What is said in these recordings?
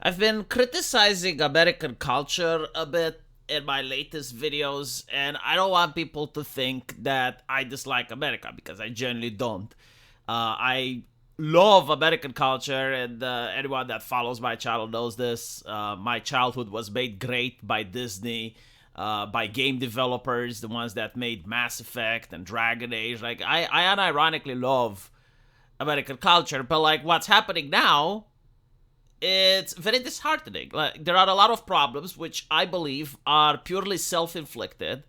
I've been criticizing American culture a bit in my latest videos, and I don't want people to think that I dislike America because I generally don't. I love American culture, and anyone that follows my channel knows this. My childhood was made great by Disney, by game developers, the ones that made Mass Effect and Dragon Age. Like, I unironically love American culture, but like what's happening now, it's very disheartening. Like, there are a lot of problems which I believe are purely self-inflicted.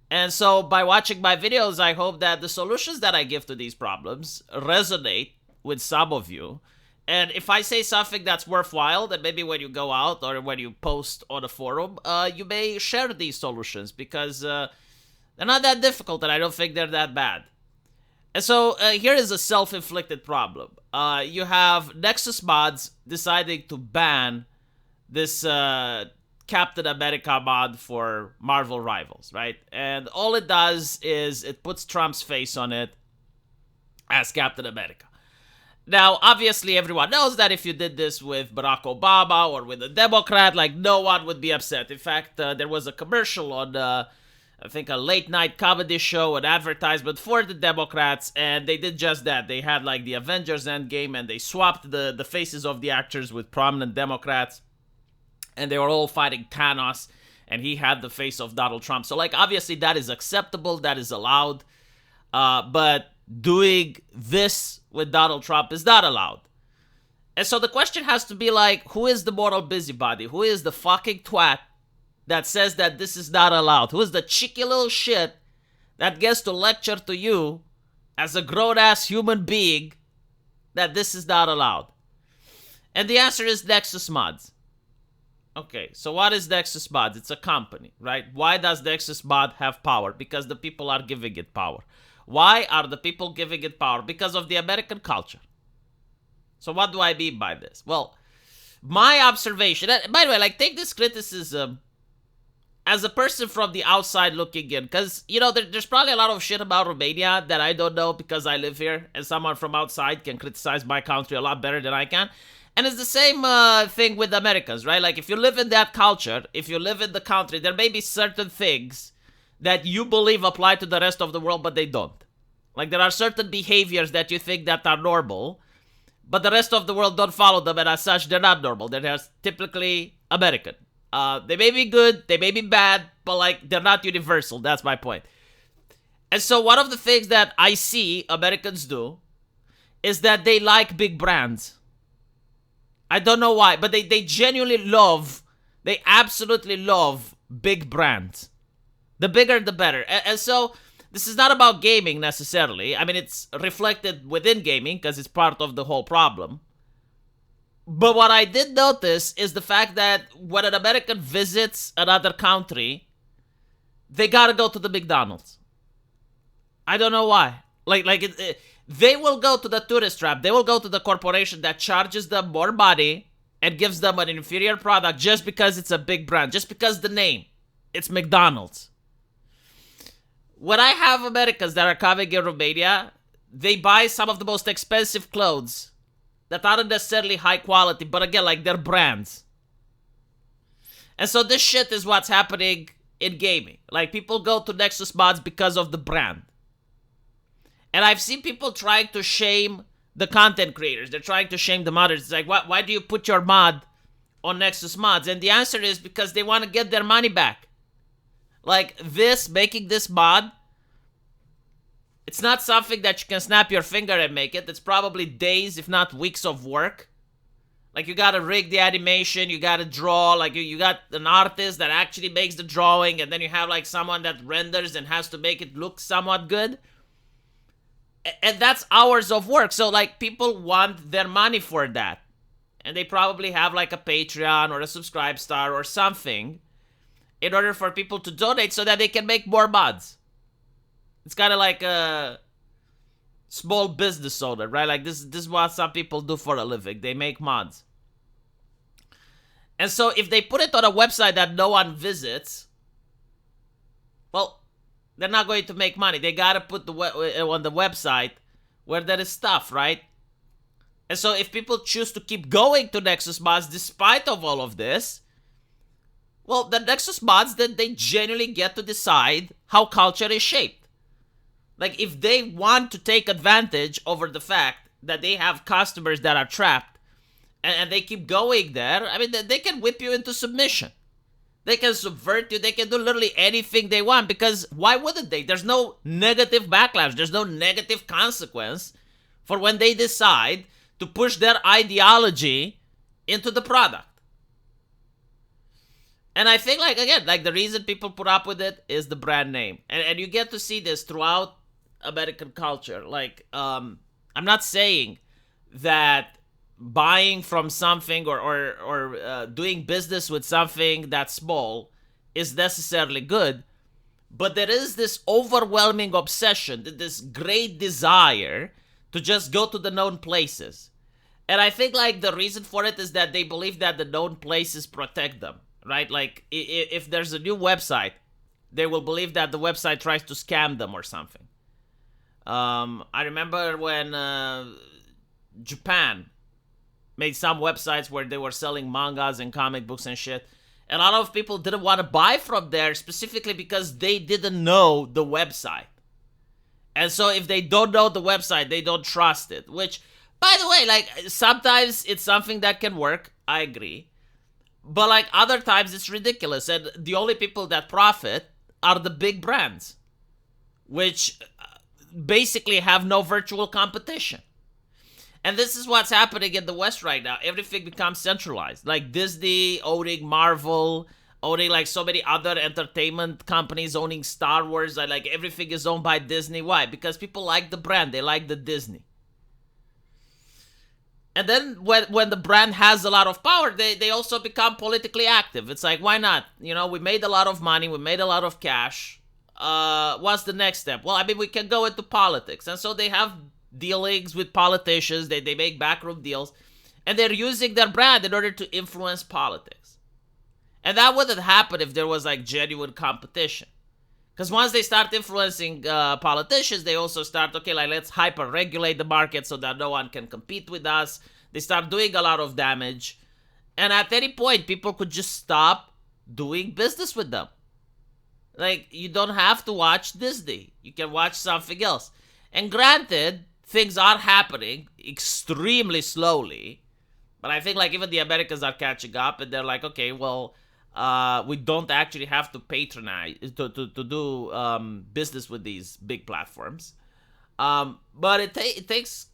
And so by watching my videos, I hope that the solutions that I give to these problems resonate with some of you. And if I say something that's worthwhile, then maybe when you go out or when you post on a forum, you may share these solutions because they're not that difficult and I don't think they're that bad. And so here is a self-inflicted problem. You have Nexus Mods deciding to ban this Captain America mod for Marvel Rivals, right? And all it does is it puts Trump's face on it as Captain America. Now, obviously, everyone knows that if you did this with Barack Obama or with a Democrat, like, no one would be upset. In fact, there was a commercial on, I think, a late-night comedy show, an advertisement for the Democrats, and they did just that. They had, like, the Avengers Endgame, and they swapped the faces of the actors with prominent Democrats, and they were all fighting Thanos, and he had the face of Donald Trump. So, like, obviously, that is acceptable, that is allowed, but doing this with Donald Trump is not allowed. And so the question has to be like, who is the moral busybody? Who is the fucking twat that says that this is not allowed? Who is the cheeky little shit that gets to lecture to you as a grown-ass human being that this is not allowed? And the answer is Nexus Mods. Okay, so what is Nexus Mods? It's a company, right? Why does Nexus Mod have power? Because the people are giving it power. Why are the people giving it power? Because of the American culture. So what do I mean by this? Well, my observation, by the way, like, take this criticism as a person from the outside looking in, because, you know, there's probably a lot of shit about Romania that I don't know because I live here, and someone from outside can criticize my country a lot better than I can. And it's the same thing with Americans, right? Like, if you live in that culture, if you live in the country, there may be certain things that you believe apply to the rest of the world, but they don't. Like, there are certain behaviors that you think that are normal, but the rest of the world don't follow them, and as such, they're not normal. They're just typically American. They may be good, they may be bad, but, like, they're not universal. That's my point. And so one of the things that I see Americans do is that they like big brands. I don't know why, but they genuinely love, they absolutely love big brands. The bigger, the better. And so, this is not about gaming necessarily. I mean, it's reflected within gaming because it's part of the whole problem. But what I did notice is the fact that when an American visits another country, they gotta go to the McDonald's. I don't know why. They will go to the tourist trap. They will go to the corporation that charges them more money and gives them an inferior product just because it's a big brand. Just because the name. It's McDonald's. When I have Americans that are coming in Romania, they buy some of the most expensive clothes that aren't necessarily high quality, but again, like, they're brands. And so this shit is what's happening in gaming. Like, people go to Nexus Mods because of the brand. And I've seen people trying to shame the content creators. They're trying to shame the modders. It's like, why do you put your mod on Nexus Mods? And the answer is because they want to get their money back. Like, making this mod, it's not something that you can snap your finger and make it. It's probably days, if not weeks of work. Like, you gotta rig the animation, you gotta draw, like, you got an artist that actually makes the drawing, and then you have, like, someone that renders and has to make it look somewhat good. And that's hours of work. So, like, people want their money for that. And they probably have, like, a Patreon or a Subscribe Star or something in order for people to donate so that they can make more mods. It's kind of like a small business owner, right? Like, this is what some people do for a living. They make mods. And so if they put it on a website that no one visits, well, they're not going to make money. They gotta put on the website where there is stuff, right? And so if people choose to keep going to Nexus Mods despite of all of this, well, the Nexus Mods, then they genuinely get to decide how culture is shaped. Like, if they want to take advantage over the fact that they have customers that are trapped and they keep going there, I mean, they can whip you into submission. They can subvert you. They can do literally anything they want, because why wouldn't they? There's no negative backlash. There's no negative consequence for when they decide to push their ideology into the product. And I think, like, again, like, the reason people put up with it is the brand name. And you get to see this throughout American culture. Like, I'm not saying that buying from something or doing business with something that's small is necessarily good, but there is this overwhelming obsession, this great desire to just go to the known places. And I think, like, the reason for it is that they believe that the known places protect them, right? Like, if there's a new website, they will believe that the website tries to scam them or something. I remember when Japan made some websites where they were selling mangas and comic books and shit. And a lot of people didn't want to buy from there specifically because they didn't know the website. And so if they don't know the website, they don't trust it. Which, by the way, like, sometimes it's something that can work. I agree. But, like, other times it's ridiculous. And the only people that profit are the big brands, which basically have no virtual competition. And this is what's happening in the West right now. Everything becomes centralized. Like Disney owning Marvel, owning, like, so many other entertainment companies, owning Star Wars. Like, everything is owned by Disney. Why? Because people like the brand. They like the Disney. And then when the brand has a lot of power, they also become politically active. It's like, why not? You know, we made a lot of money. We made a lot of cash. What's the next step? Well, I mean, we can go into politics. And so they have dealings with politicians. They make backroom deals, and they're using their brand in order to influence politics. And that wouldn't happen if there was, like, genuine competition. Because once they start influencing politicians, they also start, okay, like, let's hyper regulate the market so that no one can compete with us. They start doing a lot of damage, and at any point people could just stop doing business with them. Like, you don't have to watch Disney. You can watch something else. And granted, things are happening extremely slowly, but I think, like, even the Americans are catching up, and they're like, okay, well, we don't actually have to patronize to do business with these big platforms, but it takes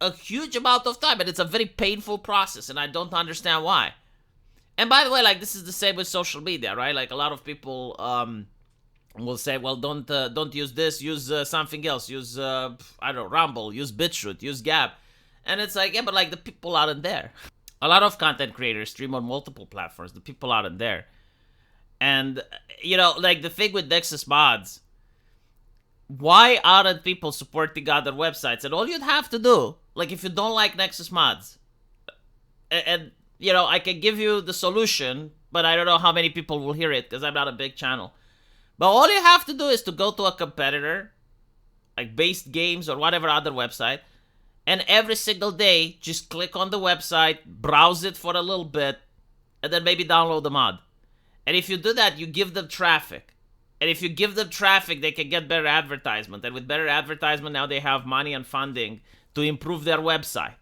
a huge amount of time, and it's a very painful process, and I don't understand why. And by the way, like, this is the same with social media, right? Like, a lot of people will say, well, don't use this, use something else, use I don't know, Rumble, use BitChute, use Gab. And it's like, yeah, but, like, the people aren't there. A lot of content creators stream on multiple platforms. The people aren't there. And, you know, like, the thing with Nexus Mods, why aren't people supporting other websites? And all you'd have to do, like, if you don't like Nexus Mods, and you know, I can give you the solution, but I don't know how many people will hear it because I'm not a big channel. But all you have to do is to go to a competitor, like Based Games or whatever other website, and every single day, just click on the website, browse it for a little bit, and then maybe download the mod. And if you do that, you give them traffic. And if you give them traffic, they can get better advertisement. And with better advertisement, now they have money and funding to improve their website.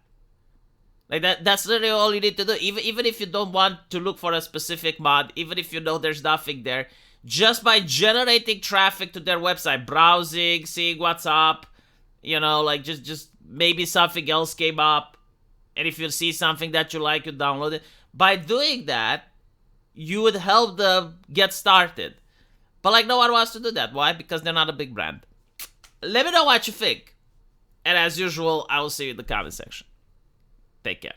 Like, that's literally all you need to do. Even if you don't want to look for a specific mod, even if you know there's nothing there, just by generating traffic to their website, browsing, seeing what's up, you know, like, just maybe something else came up, and if you see something that you like, you download it. By doing that, you would help them get started. But, like, no one wants to do that. Why? Because they're not a big brand. Let me know what you think. And as usual, I will see you in the comment section. Take care.